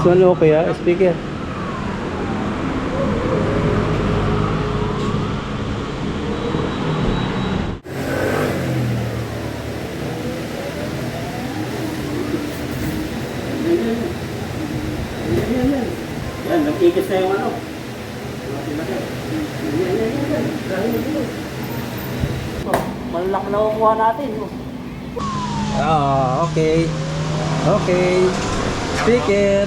So ano kaya? Speaker? Yan, nagkikis na yung ano. Malak na kukuha natin. Ah, okay. Okay. Speaker.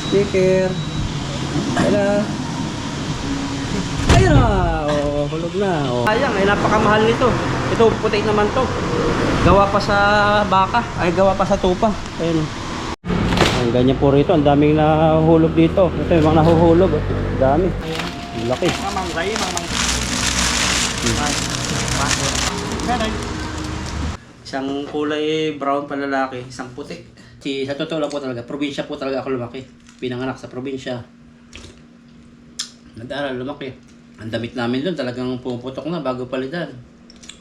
Speaker. Hello. Ayun na. Oh, hulog na. Oh. Sayang, ay napakamahal nito. Ito, puti naman to. Gawa pa sa baka. Ay, gawa pa sa tupa. Ayun. Ang ganyan po rito. Ang daming nahuhulog dito. Ito yung mga nahuhulog. Ang dami. Ang laki. Mamangray, Isang kulay brown pa lalaki, isang puti. Sa totoo lang po talaga, probinsya po talaga ako lumaki. Pinanganak sa probinsya. Nag-aaral, lumaki. Ang damit namin doon talagang pumuputok na bago palitan.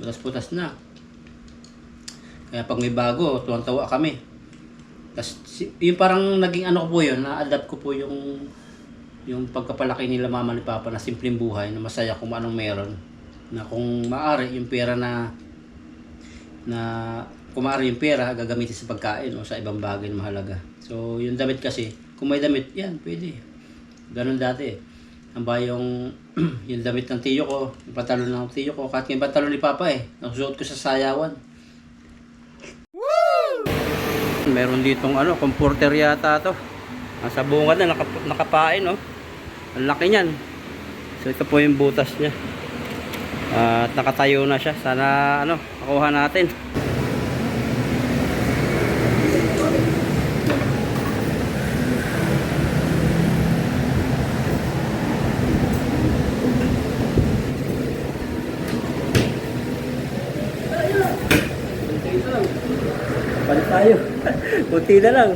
Putas-putas na. Kaya pag may bago, tuwang-tawa kami. Tapos yung parang naging ano ko po yun, na-adapt ko po yung pagkapalaki nila mama ni papa na simpleng buhay, na masaya kung anong meron. Na kung maaari yung pera na kung maaari yung pera gagamitin sa pagkain o sa ibang bagay na mahalaga. So yung damit kasi, kung may damit, yan, pwede. Ganun dati. Ang ba yung damit ng tiyo ko, yung pantalon ng tiyo ko, kahit yung pantalon ni papa nasusuot ko sa sayawan. Woo! Meron ditong ano, comforter yata to. Nasa bungad na, nakapain, oh. Ang laki niyan. So ito po yung butas niya. At nakatayo na siya. Sana ano, makuha natin. Balik tayo. Kunti na lang.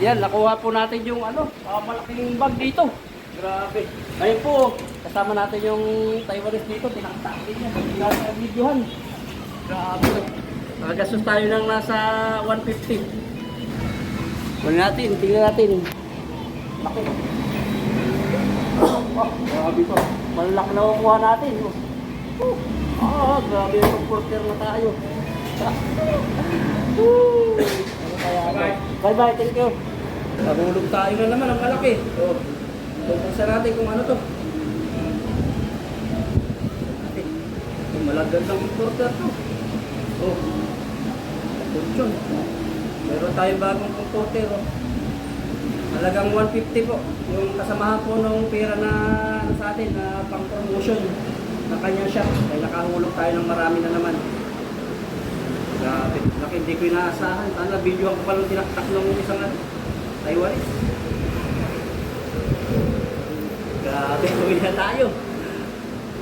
Yan, nakuha po natin yung ano, malaking bag dito. Grabe. Ngayon po, kasama natin yung Taiwanese dito, tinakita din niya. Nasa videohan. Grabe. Nagagastos tayo ng nasa 150. Wala natin, tingnan natin. Laki. Grabe po. Malaki na kukuha natin. Grabe yung supporter na tayo. Bye-bye, thank you. Nahulog tayo na naman ang malaki. So, tungkol natin kung ano to. Ito malagyan ng importer to. Oh, kutsyon. Meron tayong bagong importer. Halagang 150 po. Yung kasamahan po ng pera na ano sa atin, na pang promotion na kanya shop. Kaya nakahulog tayo ng marami na naman. Grabe, laki, hindi ko inaasahan. Sana video ko palang tinaktak ng isang Taiwanese. Grabe, tuloy na tayo.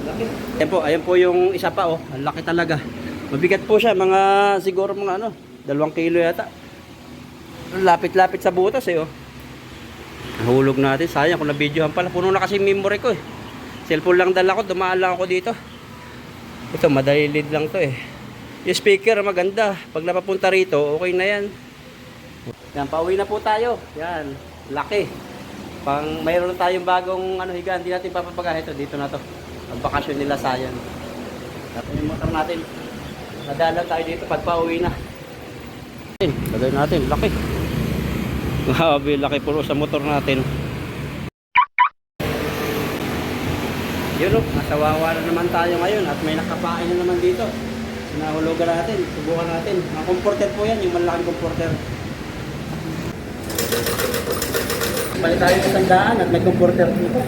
Laki. Ayan po yung isa pa, oh. Ang laki talaga. Mabigat po siya, siguro mga 2 kilo yata. Lapit-lapit sa butas eh, oh. Nahulog natin. Sayang kung na-videohan pala. Puno na kasi memory ko eh. Cellphone lang dala ko. Dumaan lang ako dito. Ito, madali lead lang to eh. Yung speaker, maganda. Pag napapunta rito, okay na yan. Yan, pauwi na po tayo. Yan, laki. Mayroon tayong bagong higa. Hindi natin papapagahe ito. Dito na to. Ang bakasyon nila sayang. Tapos yung motor natin. Nadala tayo dito pag pauwi na. Lagay natin, laki. Grabe, laki puro sa motor natin. Yun o, nasa Wawa na naman tayo ngayon at may nakapain na naman dito. Sinahulugan natin, subukan natin. Ang comforter po yan, yung malaking comforter. Balik tayo sa sandaan at may comforter dito.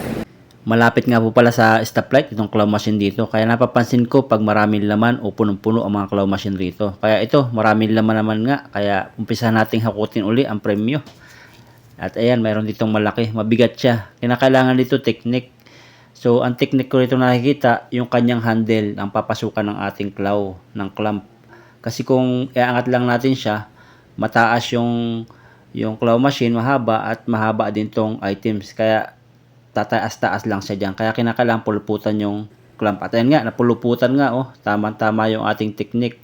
Malapit nga po pala sa stoplight itong claw machine dito. Kaya napapansin ko pag maraming laman o punong-puno ang mga claw machine rito. Kaya ito, maraming laman naman nga. Kaya umpisa nating hakutin uli ang premyo. At ayan, mayroon ditong malaki. Mabigat siya. Kinakailangan dito technique. So, ang technique ko rito nakikita, yung kanyang handle, ang papasukan ng ating claw, ng clamp. Kasi kung iangat lang natin siya, mataas yung claw machine, mahaba at mahaba din tong items. Kaya tataas-taas lang siya dyan. Kaya kinakailangan puluputan yung clamp. At ayan nga, napuluputan nga, oh. Tama-tama yung ating technique.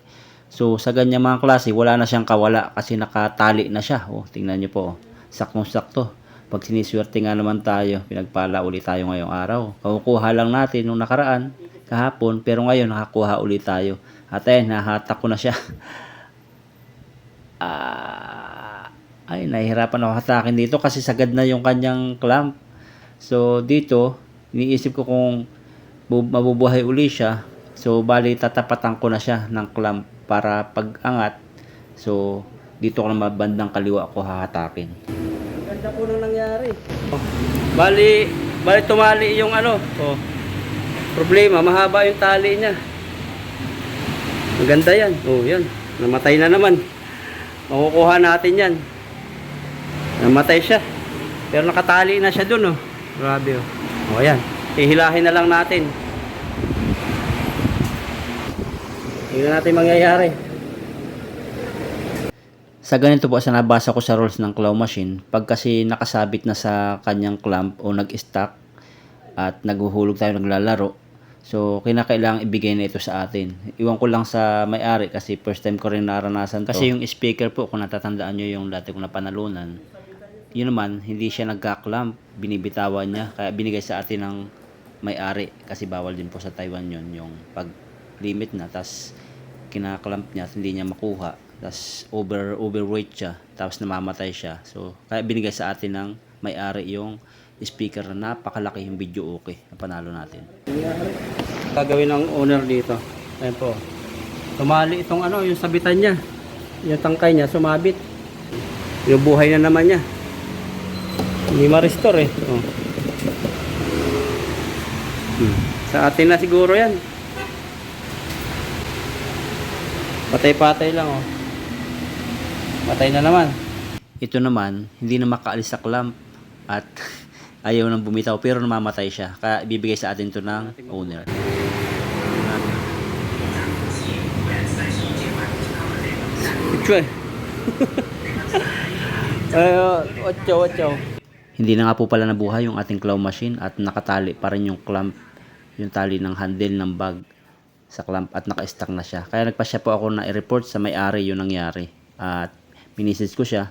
So, sa ganyan mga klase, wala na siyang kawala kasi nakatali na siya. Oh, tingnan nyo po, oh. Saktong-sakto. Pag siniswerte nga naman tayo, pinagpala ulit tayo ngayong araw. Kukuha lang natin nung nakaraan, kahapon, pero ngayon nakakuha ulit tayo. At ayan, nahatak ko na siya. Ay, nahihirapan ako hatakin dito kasi sagad na yung kanyang clamp. So, dito, iniisip ko kung mabubuhay uli siya. So, bali, tatapatan ko na siya ng clamp para pag-angat. So, dito ko na bandang kaliwa ko hahatakin. Ganda po nung nangyari. Bali, tumali yung problema, mahaba yung tali niya. Maganda yan. Oh, yan. Namatay na naman. Makukuha natin yan. Namatay siya. Pero nakatali na siya dun, oh. Grabe, oh. O, ayan. Hihilahin na lang natin. Tingnan natin mangyayari. Sa ganito po, sa nabasa ko sa rules ng claw machine, pag kasi nakasabit na sa kanyang clamp o nag-stuck at naghuhulog tayo, naglalaro, so kinakailangan ibigay na ito sa atin. Iwan ko lang sa may-ari kasi first time ko rin naranasan to. Kasi yung speaker po, kung natatandaan nyo yung dati kong napanalunan, yun naman, hindi siya nagka-clamp, binibitawan niya, kaya binigay sa atin ng may-ari kasi bawal din po sa Taiwan yun, yung pag-limit na, tas kinaklamp niya at hindi niya makuha, tas overweight siya, tapos namamatay siya. So, kaya binigay sa atin ng may-ari yung speaker na napakalaki, yung video okay, na panalo natin. Gagawin ng owner dito, ayun po, tumali itong yung sabitan niya, yung tangkay niya, sumabit, yung buhay na naman niya. Hindi ma-restore eh. Oh. Sa atin na siguro yan. Patay-patay lang, oh. Patay na naman. Ito naman, hindi na makaalis sa clamp at ayaw nang bumitaw pero namamatay siya. Kaya ibibigay sa atin ito ng owner. Picture. Ocho. Hindi na nga po pala nabuhay yung ating claw machine at nakatali pa rin yung clamp, yung tali ng handle ng bag sa clamp at naka-stuck na siya. Kaya nagpasya po ako na i-report sa may-ari yung nangyari. At minisis ko siya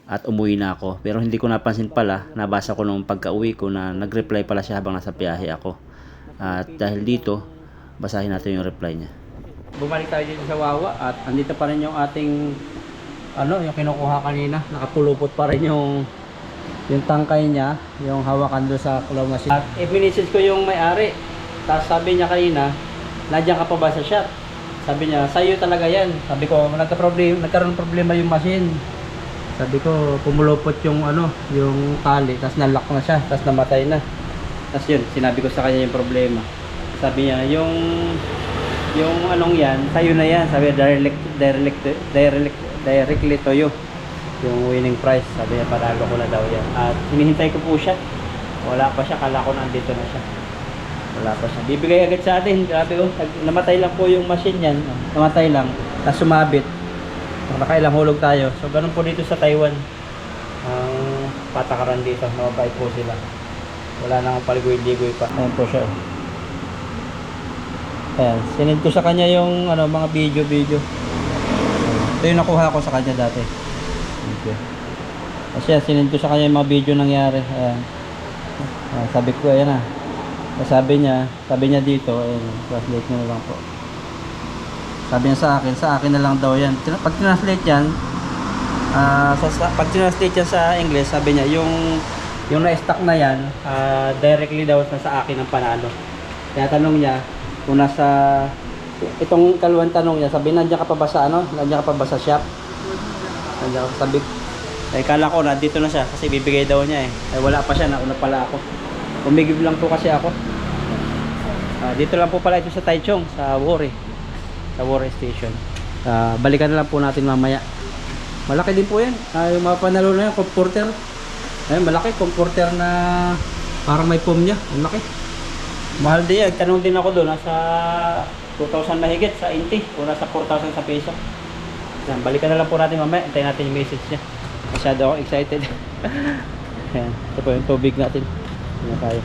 at umuwi na ako. Pero hindi ko napansin pala, nabasa ko nung pagka-uwi ko na nag-reply pala siya habang nasa biyahe ako. At dahil dito, basahin natin yung reply niya. Bumalik tayo dito sa Wawa at andito pa rin yung ating yung kinukuha kanina. Nakapulupot pa rin yung tangkay niya, yung hawakan doon sa claw machine. At i-message ko yung may-ari. Tapos sabi niya kanina, nandiyan ka pa ba sa shop? Sabi niya, sa'yo talaga yan. Sabi ko, nagkaroon problema yung machine. Sabi ko, pumulupot yung yung tali, tapos nalock na siya, tapos namatay na. Tapos yun, sinabi ko sa kanya yung problema. Sabi niya, yung yan, sa'yo na yan. Sabi niya, directly to you. Yung winning prize, sabi niya, panalo ko na daw yan. At hinihintay ko po siya. Wala pa siya, kala ko nandito na siya. Wala pa siya. Bibigay agad sa atin. Grabe, namatay lang po yung machine yan. Namatay lang. Tapos sumabit. Nakailang hulog tayo. So ganun po dito sa Taiwan. Ang patakaran dito, mabait po sila. Wala nang paligoy-ligoy pa. Ayan po siya. Ayan, sinend ko sa kanya yung ano, mga video. Ito yung nakuha ko sa kanya dati. Okay. Kasi sinend ko sa kanya yung mga video nangyari. Ayan. Sabi ko, ayan na. Sabi niya dito, ayan, translate nyo na lang po. Sabi niya sa akin na lang daw yan. Pag translate yan, pag translate yan sa English, sabi niya, yung na-stock na yan, directly daw sa akin ang panalo. Kaya tanong niya, kung nasa, itong kalawang tanong niya, sabi, nandiyan ka pa ba sa ano? Nandiyan ka pa ba sa shop? Nandiyan ka, sabi, kala ko, nandito na siya, kasi bibigay daw niya eh. Wala pa siya, nauna pala ako. Umigib lang po kasi ako. Dito lang po pala ito sa Taichung, sa Wori. Sa Wori Station. Balikan na lang po natin mamaya. Malaki din po yan. Yung mga panalo na yan, comforter. Ayun, malaki, comforter na parang may foam niya. Ang laki. Mahal din yan. Tanong din ako doon, nasa 2,000 mahigit sa Inti o nasa 4,000 sa peso. Yan, balikan na lang po natin mamaya. Antayin natin yung message niya. Masyado ako excited. Yan, ito po yung tubig natin. Yan tayo.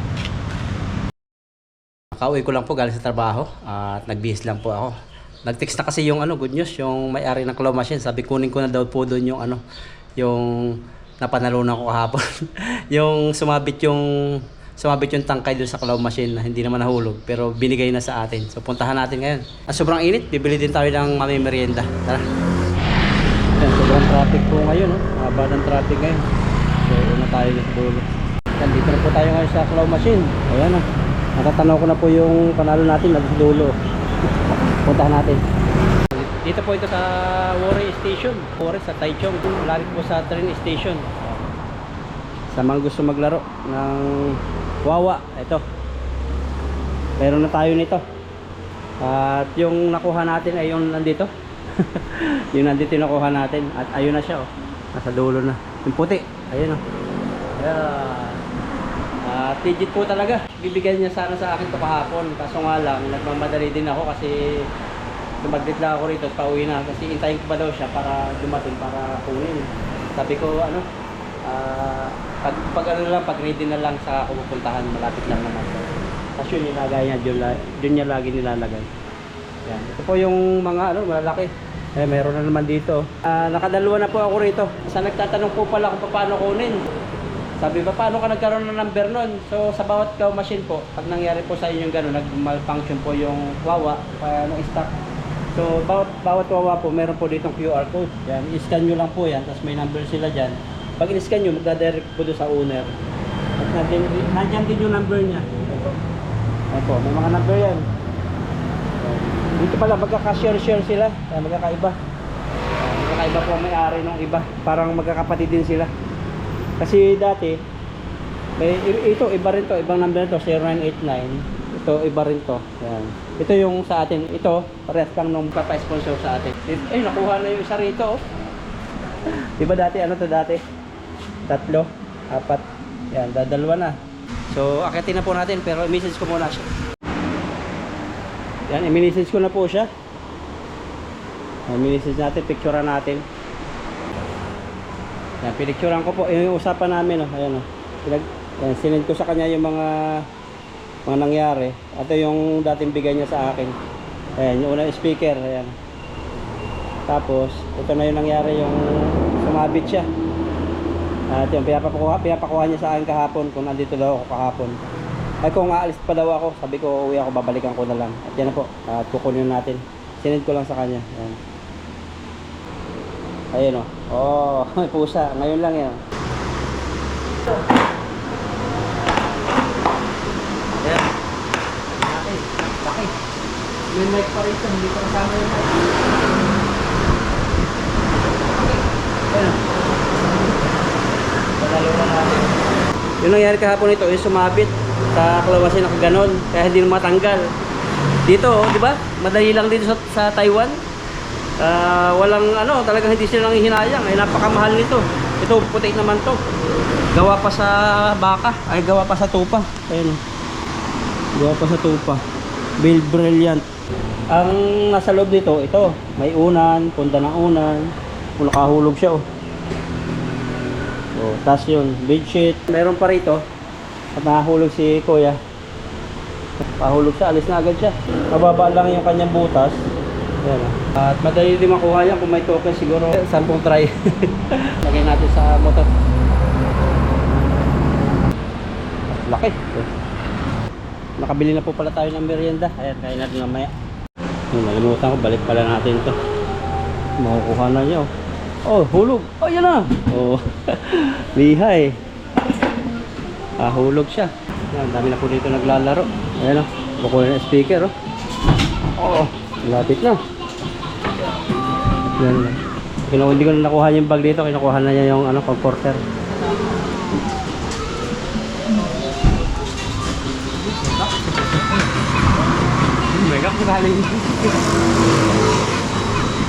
Nakauwi ko lang po galing sa trabaho at nagbihis lang po ako. Nag-text na kasi yung ano, good news, yung may-ari ng claw machine. Sabi kunin ko na daw po doon yung ano, yung napanalunan ko kahapon. yung sumabit yung tangkay doon sa claw machine na hindi naman nahulog pero binigay na sa atin. So puntahan natin ngayon. Sobrang init, bibili din tayo ng mamimerienda. Tara. Yan, sobrang traffic po ngayon, no? Haba ng traffic ngayon. So una tayo sa dulo. Yan, dito na po tayo ngayon sa claw machine. Ayan na. Natatanaw ko na po yung panalo natin na dulo. Puntahan natin. Dito po ito sa Wori Station. Wori sa Taichung. Malapit po sa train station. Sa mga gusto maglaro ng Wawa. Ito. Meron na tayo nito. At yung nakuha natin ay yung nandito. yung nandito yung nakuha natin. At ayun na siya. Oh. Nasa dulo na. Yung puti. Ayun o. Tigit po talaga. Bibigyan niya sana sa akin ito kahapon. Kaso nga lang, nagmamadali din ako kasi dumaglit lang ako rito at pauwi na. Kasi intayin ko ba daw siya para dumating para kunin. Sabi ko, ano, pag ready na lang sa ako pupuntahan, malapit lang naman. Kasi yun nilagay niya, dun niya lagi nilalagay. Yan. Ito po yung mga ano, malaki. Meron na naman dito. Nakadalawa na po ako rito. Sa nagtatanong po pala kung paano kunin. Sabi ba, paano ka nagkaroon ng number nun? So, sa bawat claw machine po, pag nangyari po sa inyo yung gano'n, nag-malfunction po yung wawa, kaya na-stock. So, bawat wawa po, meron po ditong QR code. Yan, i-scan nyo lang po yan, tapos may number sila dyan. Pag in-scan nyo, magdadirect po doon sa owner. At nandiyan din yung number niya. Ito. Ayan po, may mga number yan. Dito pala, magkaka-share sila. Yan, magkakaiba. Magkakaiba po ang may-ari ng iba. Parang magkakapatid din sila. Kasi dati, ito iba rin to, ibang number nito, 0989. Ito iba rin to. Yan. Ito yung sa atin, ito parehas kang nung papa-sponsor sa atin. Eh, nakuha na yung isa rito. Oh. Diba dati, ano to dati? 3, 4. Yan, dadalwa na. So, akitin na po natin, pero i-message ko muna siya. Yan, i-message ko na po siya. I-message natin, picturean natin. Yan, pinicturean ko po yung usapan namin, oh. Ayan, oh. Yan, sinend ko sa kanya yung mga nangyari. Ito yung dating bigay niya sa akin. Ayan, yung unang speaker, ayan. Tapos, ito na yung nangyari, yung sumabit siya. At yung pinapakuha niya sa akin kahapon, kung nandito daw ako kahapon. Ay, kung aalis pa daw ako, sabi ko, uwi ako, babalikan ko na lang. At yan na po, at kukunin natin. Sinend ko lang sa kanya. Ayan. Ayun o. Oh, may pusa. Ngayon lang yan. Ayan. Laki. May mic pa rito. Hindi pa kasama yung mic. Ayan. Padalawa natin. Yung nangyari kahapon ito, yung sumabit sa kalawasin na kaganon. Kaya hindi matanggal. Dito, oh, di ba? Madali lang dito sa Taiwan. Walang ano, talagang hindi sila nang hinayang. Ay napakamahal nito. Ito puti naman to. Gawa pa sa baka, ay gawa pa sa tupa. Ayun. Gawa pa sa tupa. Brilliant. Ang nasa loob nito, ito, may unan, punda ng unan. nakahulog siya oh. Oh, tas yun, bedsheet. Meron pa rito. At nakahulog si kuya. Pahulog siya, alis na agad siya. Mababa lang yung kanyang butas. Ayan, oh. At madali din makuha yan kung may token siguro. 10 try. Lagay natin sa motor. Laki. Nakabili na po pala tayo ng merienda. Ayan, kain natin mamaya. Nalimutan ko, balik pala natin to. Makukuha na niya oh. Oh, hulog. Oh, yan na. Oh. Lihay. Ah, hulog siya. Yan, dami na po dito naglalaro. Ayan oh. Kukuha na speaker oh. Oh, lapit na. Yan. Hindi ko na nakuha yung bag dito. Kinukuha na niya yung ano, comforter. Mày gấp cái ba đi.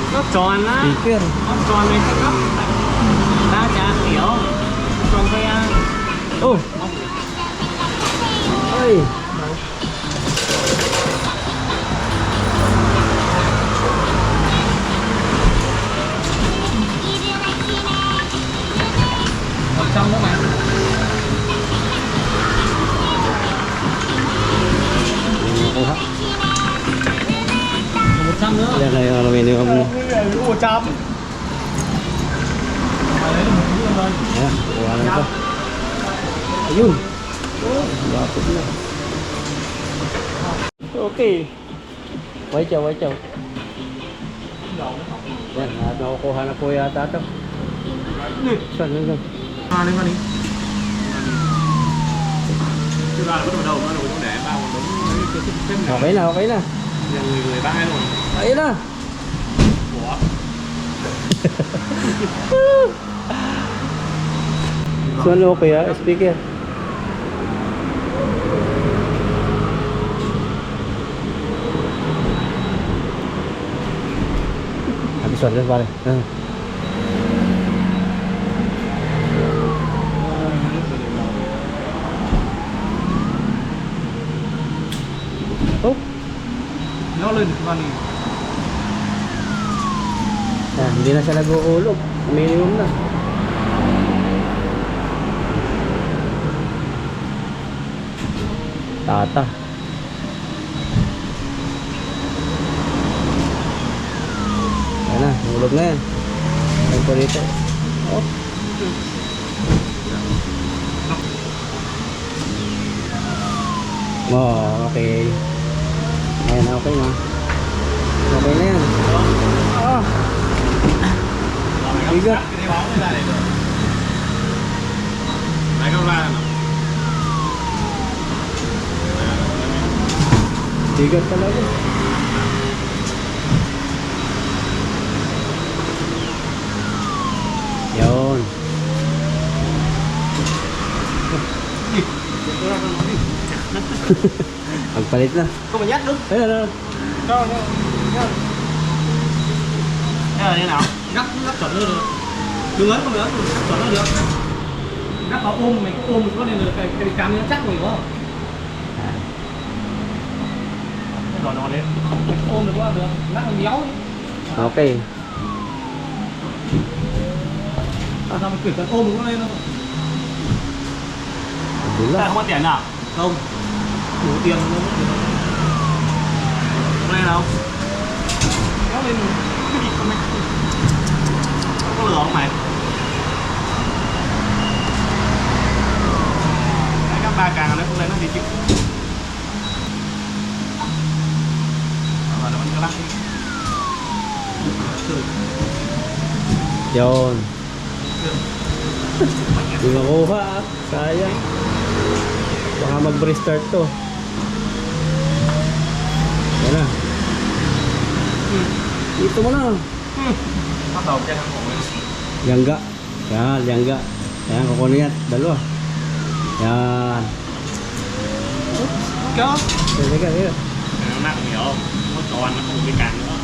Nó tròn á. Speaker. Nó tròn này cái gấp. Ta chả hiểu. Tròn cây ăn. Oh. Ay. Còn trong đó mày. 100 nữa. Yan na yung aluminum mo. 100. Ayan, kuha na ito. Ayun. Lapit na. Okay. Wait chow. Yan, nakukuha na po yata ito. Saan na lang? Qua đi. Chứ ba là bắt đầu nó đủ để ba còn đúng cái này. Okay na. Giờ người ba luôn. Ayun na. Ủa. So ano okay ah, speaker. Habis suara pare. Oh, Nó lên con. yan, hindi na siya nag-uulog. Minimum na. Tata. Yan na, ulog na yan. Ayan po dito. Oh. Oh, okay. Ayan, okay na. Okay na yan. Ah. Bigat. Cái đấy bóng ra để được. Đấy không ra nào. Bigat talaga. Yun. Pagpalit na. Không phải nhát đúng. Ayun na. Cho. Thế là như nào? Gấp chuẩn luôn được. Đừng ấn không được, chuẩn nó được. Gấp vào ôm mày cũng ôm có nên là cái cắm nó chắc rồi đúng không? Rồi nó lên. Ôm được quá được, lắc nó méo ấy. Okay. Sao mày cần ôm nó lên không? Wala. Không có tiền nào? Không. Đủ tiền nó mất tiền. Không lên đâu? Kéo lên cái gì không mày? Có lửa không mày? Đấy, các ba càng nó không lên nó đi chứ. Rồi nó vẫn cứ lắc đi. Yun. Hindi makuha ah. Sayang. Baka mag-restart to. Yan na. Ito mo na. Bắt đầu trên hang mũi. Liangga. Yan, liangga. Yan, kukunin yan. Dalawa. Yan. Có. Teka. Nó nặng hiểu không? Nó tròn nó không bị cản nữa.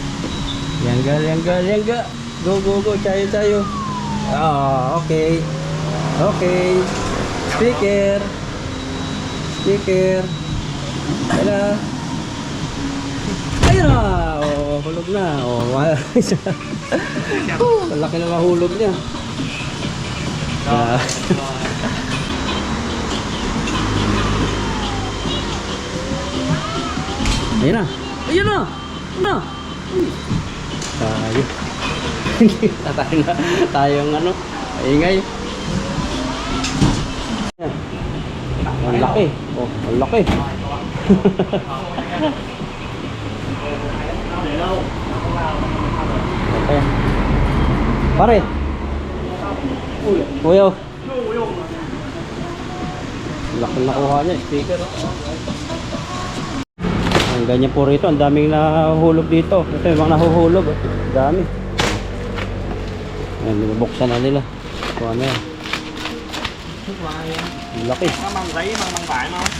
Liangga. Go. Tayo. Ah, okay. Speaker. Ayun na. Oh. Nahulog na. Malaki na mahulog niya. Ayun na. Ayun na. Ano? Tayo. Tayo na. Tayong ano. Ingay. Ang laki. Oh, ang laki. Okay. Pare. Uyo. Laki nakuha niya, speaker. Ang ganyan po rito, ang daming nahuhulog dito. Ito yung mga nahuhulog. Dami. Ayan, binubuksan na nila. Kung ano yan. Ang laki. Mang giấy, mang vải không?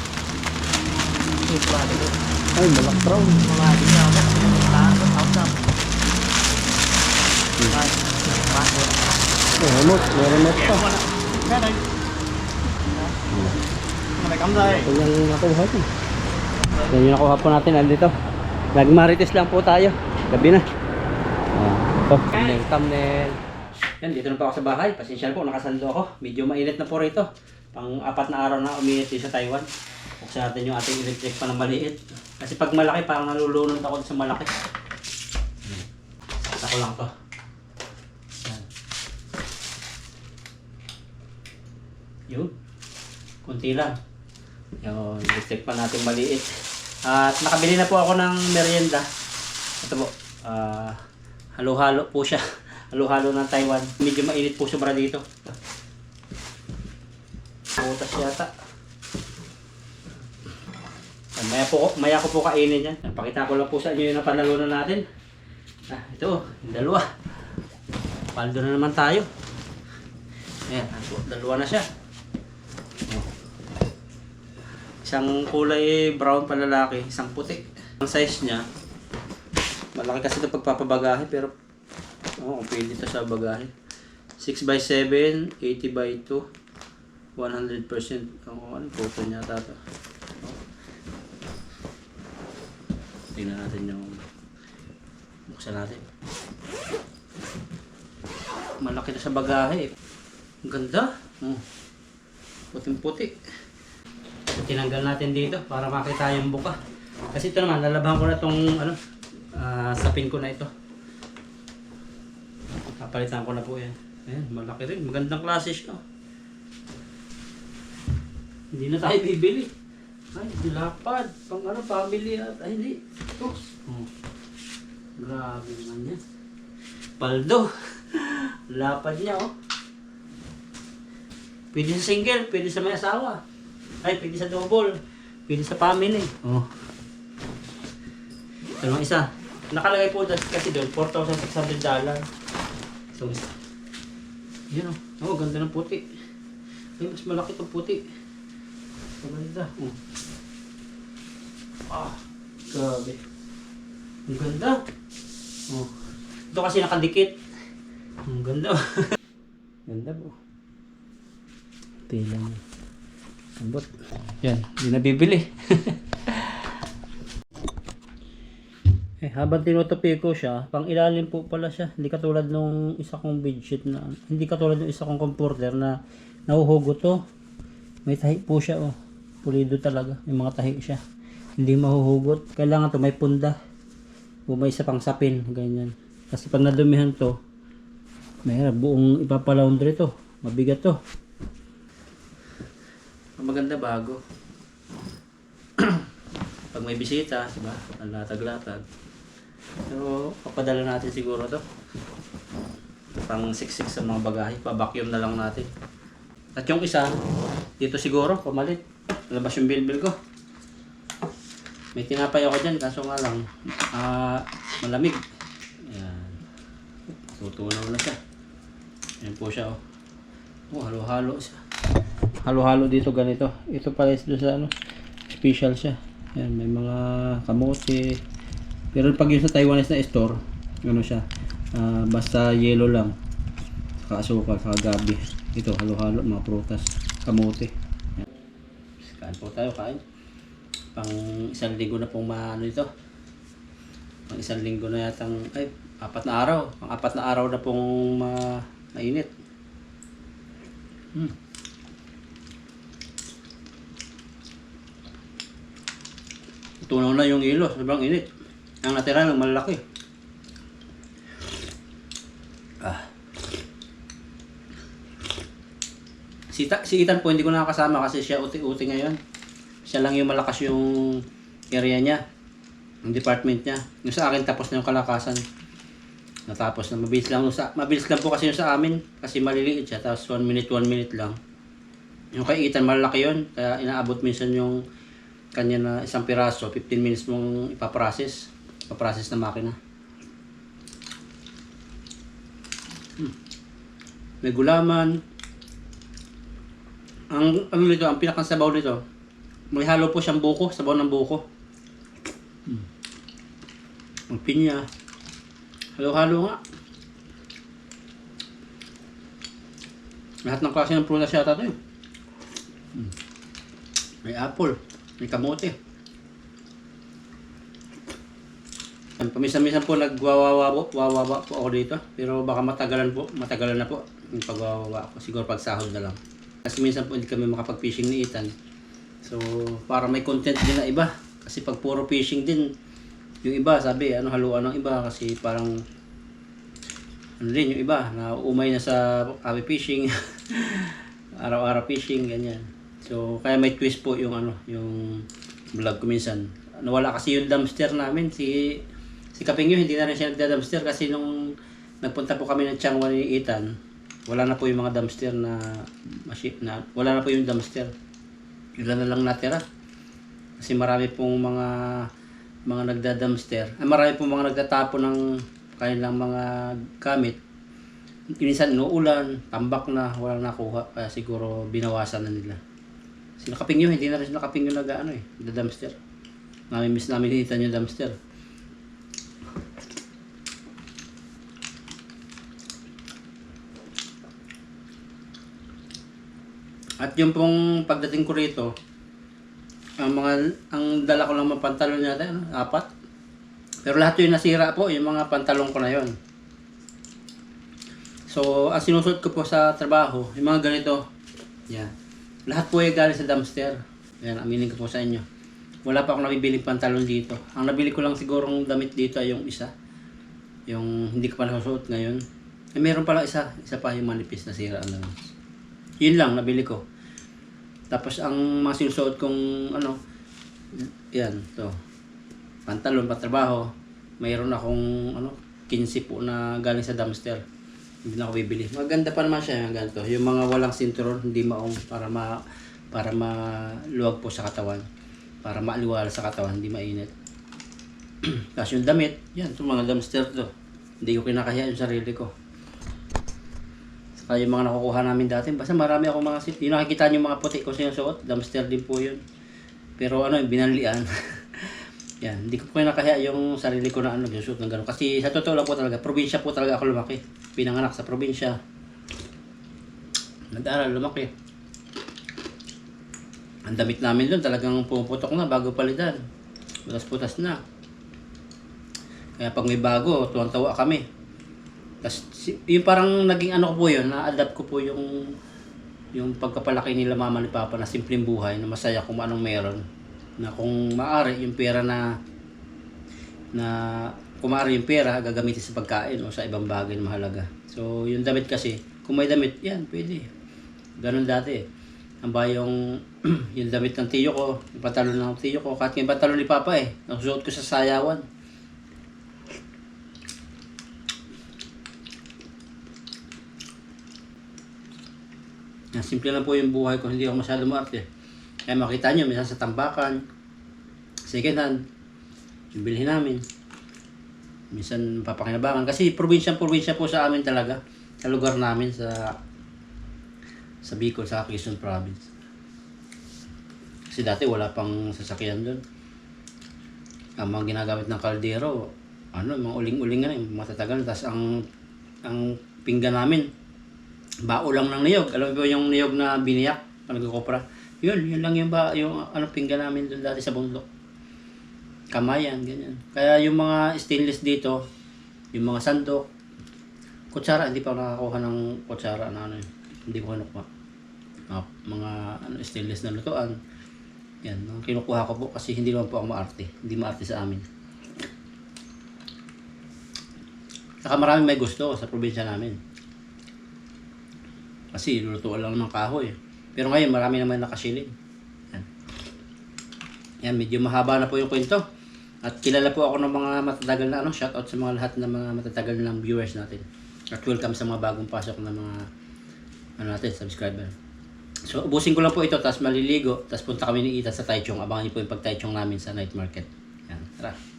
Ay, malak brown. Mga đi nhau đó, lá rất ống tâm. Đây, bán được. May remote pa. Cái đây. Mày cắm dây. Ito yung nakuha ko. Yan yung nakuha po natin. Andito. Nagmarites lang po tayo. Gabi na. Ito. Thumbnail. Yan, dito na po ako sa bahay. Pasensya na po, nakasando ako. Medyo mainit na po rito. Pang-4 na araw na uminit din sa Taiwan. Buksan natin yung ating electric pa na maliit. Kasi pag malaki, parang nalulunod ako sa malaki. Sasa ko lang to. Yan. Yun. Kunti lang. Yung electric pa natin maliit. At nakabili na po ako ng merienda. Ito po. Halo-halo po siya. Halo-halo ng Taiwan. Medyo mainit po sobra dito. Putas yata. Maya ko po kainin yan. Pakita ko lang po sa inyo yung napanalunan natin. Ito, yung dalawa. Paldo na naman tayo. Ayan, dalawa na siya. Isang kulay brown palalaki, isang puti. Ang size niya, malaki kasi ito pagpapabagahe, pero pwede ito sa bagahe. 6x7, 80x2, 100%. Ano photo niya tato. Tingnan natin yung buksan natin. Malaki na sa bagahe. Ang ganda. Puting-puti. Tinanggal natin dito para makita yung buka. Kasi ito naman, lalabahan ko na itong sapin ko na ito. Kapalitan ko na po yan. Ayan, malaki rin. Magandang klase siya. Hindi na tayo bibili. Ay, dilapad. Pang family at ay hindi. Ito. Grabe naman yan. Paldo. Lapad niya Pwede sa single, pwede sa may asawa. Ay, pwede sa double. Pwede sa family. Ito lang isa. Nakalagay po kasi doon, $4,600. So, isa. Yan ganda ng puti. Ay, mas malaki itong puti. Maganda. Grabe. Ang ganda. Ito kasi nakadikit. Ang ganda. Ganda po. Tila niya. Ambot. Yan, hindi na bibili. Habang tinutupi ko siya, pang ilalim po pala siya. Hindi katulad nung isa kong bedsheet na, hindi katulad nung isa kong comforter na nahuhugot to. May tahi po siya Pulido talaga. May mga tahi siya. Hindi mahuhugot. Kailangan to may punda. O may isa pang sapin. Ganyan. Kasi pag nadumihan to, mahirap. Buong ipapalaundry to. Mabigat to. Maganda bago. Pag may bisita, diba? Ang latag-latag. Pero papadala natin siguro to. Pang siksik sa mga bagahe. Pa-vacuum na lang natin. At yung isa, dito siguro, pamalit. Labas yung bilbil ko. May tinapay ako dyan, kaso nga lang, malamig. Ayan. Tutunaw na siya. Ayan po siya halo-halo siya. Halo-halo dito ganito. Ito pala is doon sa special siya. Ayan, may mga kamote. Pero pag yung sa Taiwanese na store, siya, basta yellow lang. Saka asukal, saka gabi. Ito, halo-halo, mga prutas, kamote. Ayan. Kain po tayo, kain. Pang 1 linggo na pong ito. Pang isang linggo na yatang, ay, 4 na araw. Pang 4 na araw na pong mainit. Tunaw na yung ilo, sobrang init. Ang natira ng malaki. Si Ethan po hindi ko nakakasama kasi siya uti-uti ngayon. Siya lang yung malakas yung area niya. Yung department niya. Yung sa akin tapos na yung kalakasan. Natapos na mabilis lang po kasi yung sa amin kasi maliliit siya tapos 1 minute lang. Yung kay Ethan malaki yun kaya inaabot minsan yung kanya na isang piraso 15 minutes mong ipaprocess na makina. May gulaman. Ang pinakang sabaw nito, may halo po siyang buko, sabaw ng buko. Ang pinya. Halo-halo nga. Lahat ng klase ng prutas yata ito. May apple, may kamote. Paminsan-minsan po nagwawawa po ako dito. Pero baka matagalan na po yung pagwawawa ko. Siguro pag sahod na lang. Kasi minsan po hindi kami makapag-fishing ni Ethan. So, para may content din na iba. Kasi pag puro fishing din, yung iba, sabi, haluan ng iba. Kasi parang, yung iba, na umay na sa hobby fishing. Araw-araw fishing, ganyan. So, kaya may twist po yung yung vlog ko minsan. Nawala kasi yung dumpster namin. Si Kapingyo, hindi na rin siya nagda-dumpster kasi nung nagpunta po kami ng Changwa ni Ethan, wala na po yung mga dumpster wala na po yung dumpster. Ilan na lang natira. Kasi marami pong mga nagda-dumpster. Marami pong mga nagtatapon ng kanilang mga gamit. Minsan inuulan, tambak na, wala nakuha. Kaya siguro binawasan na nila. Si Nakapingyo, hindi na rin Nakapingyo nagda-dumpster. Nami-miss namin dito yung dumpster. At yung pong pagdating ko rito, ang dala ko lang mga pantalon natin, 4. Pero lahat yung nasira po, yung mga pantalon ko na yon. So, ang sinusuot ko po sa trabaho, yung mga ganito, yan. Lahat po ay galing sa dumpster. Yan, aminin ko po sa inyo. Wala pa akong nabibiling pantalon dito. Ang nabili ko lang sigurong damit dito ay yung isa. Yung hindi ko pa nasusuot ngayon. Meron pala isa pa yung manipis na sira. Yun lang, nabili ko. Tapos ang mga sinusuot kong yan, to. Pantalon, patrabaho. Mayroon akong 15 po na galing sa dumpster. Hindi na ako bibili. Maganda pa naman siya yung ganito. Yung mga walang sinturon, hindi maong para maluwag po sa katawan. Para maaliwala sa katawan, hindi mainit. Tapos yung damit, yan, itong mga dumpster to. Hindi ko kinakahiya yung sarili ko. Saka yung mga nakukuha namin dati, basta marami akong mga yung nakikita nyo yung mga puti ko sinusuot, dumpster din po yun. Pero binanlian. Yan, hindi ko po kinakahiya yung sarili ko na susuot ng gano'n. Kasi sa totoo lang po talaga, probinsya po talaga ako lumaki. Pinanganak sa probinsya. Nag-aral, lumaki. Ang damit namin doon talagang pumuputok na bago palitan. Putas-putas na. Kaya pag may bago, tuwang-tawa kami. Tapos yung parang naging ko po yun, na-adapt ko po yung pagkapalaki nila mama ni papa na simpleng buhay, na masaya kung anong meron. Na kung maaari yung pera kung maaari yung pera, gagamitin sa pagkain o sa ibang bagay na mahalaga. So yung damit kasi, kung may damit, yan, pwede. Ganun dati. Ang yung damit ng tiyo ko, yung pantalon ng tiyo ko, kahit yung pantalon ni papa nasusuot ko sa sayawan. Simple lang po yung buhay ko, hindi ako masyado maarte. Kaya makita nyo, minsan sa tambakan, second hand, yung bilhin namin. Minsan papakinabangan. Kasi probinsya po sa amin talaga. Sa lugar namin, sa Bicol, sa Quezon Province. Kasi dati wala pang sasakyan doon. Ang mga ginagamit ng kaldero, mga uling-uling na yung matatagal. Tapos ang pinggan namin, bao lang ng niyog. Alam mo ba yung niyog na biniyak? Nagkukopra. Yun lang yung pinggan namin doon dati sa bundok. kamayan, ganyan. Kaya yung mga stainless dito, yung mga sandok, kutsara, hindi pa ako nakakuha ng kutsara na ano yun. Hindi ko kinukuha. Mga ano, stainless na lutuan. Yan, kinukuha ko po kasi hindi naman po ako maarte. Hindi maarte sa amin. Saka maraming may gusto sa probinsya namin. Kasi lulutuan lang ng kahoy. Pero ngayon marami naman nakasiling. Yan. Yan, medyo mahaba na po yung kwento. At kilala po ako ng mga matatagal na shoutout sa mga lahat ng mga matatagal ng viewers natin. At welcome sa mga bagong pasok na mga subscriber. So, ubusin ko lang po ito, tapos maliligo, tapos punta kami ni Ethan sa Taichung. Abangan niyo po yung pag-Taichung namin sa night market. Yan, tara.